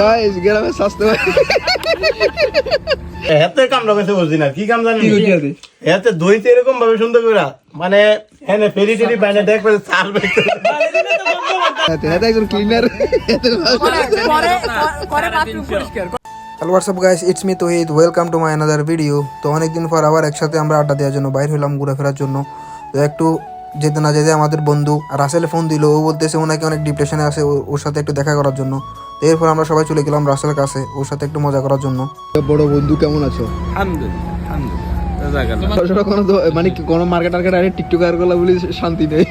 Guys গ্রামে স্বাস্থ্য এতে কাম লাগাইছে বুঝি না কি কাম জানি এতে দইতে এরকম ভাবে সুন্দর করে মানে এনে ফেরি টেরি বাইনে দেখবে চাল বেচতে এটা একজন ক্লিনার করে বাথরুম পরিষ্কার। Hello WhatsApp guys, it's me Tohid, welcome to my another video. তো অনেকদিন পর আবার একসাথে আমরা আড্ডা দেওয়ার জন্য বাইরে হলাম ঘোরাফেরার জন্য। তো একটু যেতে না যেতে আমাদের বন্ধু রাসেল ফোন দিল, ও বলতেছে ওনাকে অনেক ডিপ্রেশনে আছে, ওর সাথে একটু দেখা করার জন্য। তো এরপর আমরা সবাই চলে গেলাম রাসেলের কাছে ওর সাথে একটু মজা করার জন্য। বড় বন্ধু কেমন আছো? মানে কোনো মার্কেট টার্কেট আরে টিকটকার গুলা বলি শান্তি নেই।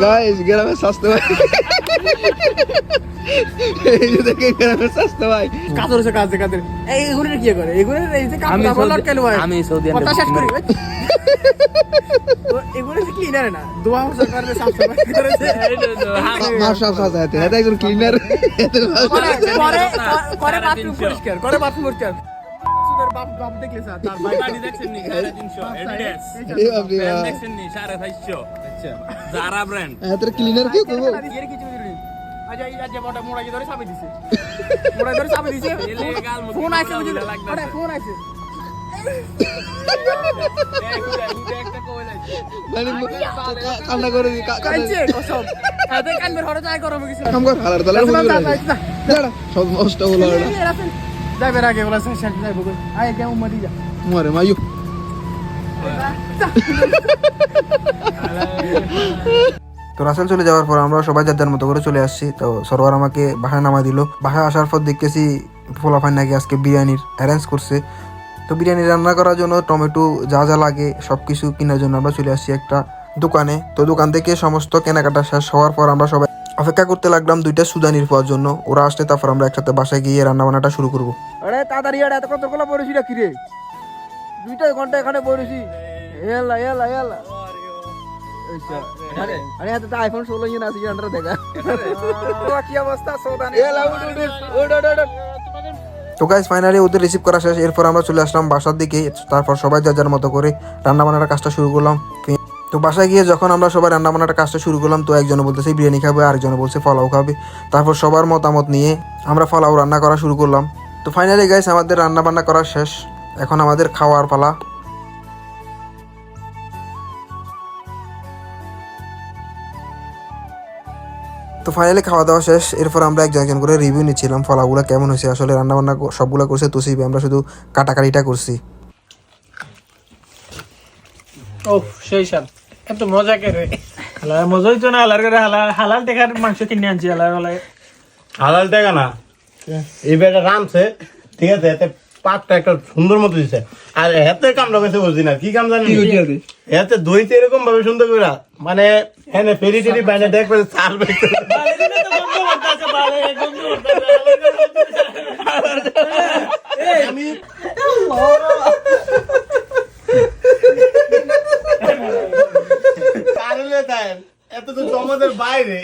গাইস গ্রামের স্বাস্থ্য ভাই, এই যে দেখেন গ্রামের স্বাস্থ্য ভাই কাজ হচ্ছে কাজ এই এগুলো কি করে এগুলো এই যে কাজ বলার কেন ভাই আমি সৌদি আরবে কথা শেষ করি ভাই। তো এগুলো কি ক্লিনার না দোয়া সরকারের সাফ সাফাই করেছে মার সাফ সাফাই আছে, এটা একজন ক্লিনার করে বাথরুম পরিষ্কার করে বাথরুম পরিষ্কার বাপ দেখলে স্যার তার ভাই গাড়ি দেখছেন নি 350 এডিডাস ব্র্যান্ড দেখছেন নি 550 আচ্ছা জারা ব্র্যান্ড এত ক্লিনার কি করব? এর কিছু দিই আজ বড় মোড়াই ধরে চাবি দিছে মোড়াই ধরে চাবি দিছে ফোন আছে বুঝলে আরে ফোন আছে একটা কই লাগছে মানে কান্না করে দি কাঁদছে কসম এত কানবে হড় চাই করব কিছু কাম কর হালার তালা দাঁড়া সব নষ্ট হলো যাবে আগে বলা শেষ যাইব কই আয় কেমন মরি যা মরে মায়ু। তো রাসেল চলে যাওয়ার পর আমরা সবাই যার যার মতো করে চলে আসছি। তো সরওয়ার আমাকে বাসায় নামা দিল। বাসায় আসার পর দেখতেছি পোলাপান নাকি আজকে বিরিয়ানির অ্যারেঞ্জ করছে। তো বিরিয়ানি রান্না করার জন্য টমেটো যা যা লাগে সব কিছু কেনার জন্য আমরা চলে আসছি একটা দোকানে। তো দোকান থেকে সমস্ত কেনাকাটা শেষ হওয়ার পর আমরা সবাই অপেক্ষা করতে লাগলাম দুইটা সুদানির পাওয়ার জন্য। ওরা আসলে তারপর আমরা একসাথে বাসায় গিয়ে রান্না বান্নাটা শুরু করবো। আরে তাড়াতাড়ি এত কত কলা পড়েছি না কিরে 2 ঘন্টা এখানে পড়েছি এলা এলা এলা আরে এত আইফোন 16 ইঞ্চি আছে আন্ডার দেখা কি অবস্থা সৌদানি এলা উড তো গাইস ফাইনালি ওদের রিসিভ করা শেষ। এরপর আমরা চলে আসলাম বাসার দিকে। তারপর সবাই যার যার মতো করে রান্না বান্নার কাজটা শুরু করলাম। তো বাসায় গিয়ে যখন আমরা সবাই রান্না বান্নার কাজটা শুরু করলাম, তো একজন বলতেছে বিরিয়ানি খাবে, আরেকজন বলছে পোলাও খাবে। তারপর সবার মতামত নিয়ে আমরা পোলাও রান্না করা শুরু করলাম। তো ফাইনালি গাইস আমাদের রান্না বান্না করা শেষ, এখন আমাদের খাওয়ার পালা। তো ফাইনালি খাওয়া দাওয়া শেষ। এরপর আমরা একজন করে রিভিউ নিচ্ছিলাম ফলাগুলো কেমন হয়েছে। আসলে রান্নাবান্না সবগুলো করছে তুসিবে, আমরা শুধু কাটাকাটিটা করছি। ও সেই স্বাদ, এত মজা করে হালাল মজাই তো না। হালাল করে হালাল দেখার মাংস কিনে আনছি। হালাল টাকা না এই বেটা রামছে ঠিক আছে, এতে পাকটা একটা সুন্দর মতো দিছে। আর এতে কাম লাগাইছে বুঝি না কি কাম জানি এতে দইতে এরকম ভাবে সুন্দর করে মানে এনে ফেরি টেরি বাইনে দেখবে চাল বেচতে এত তো তোমাদের বাইরে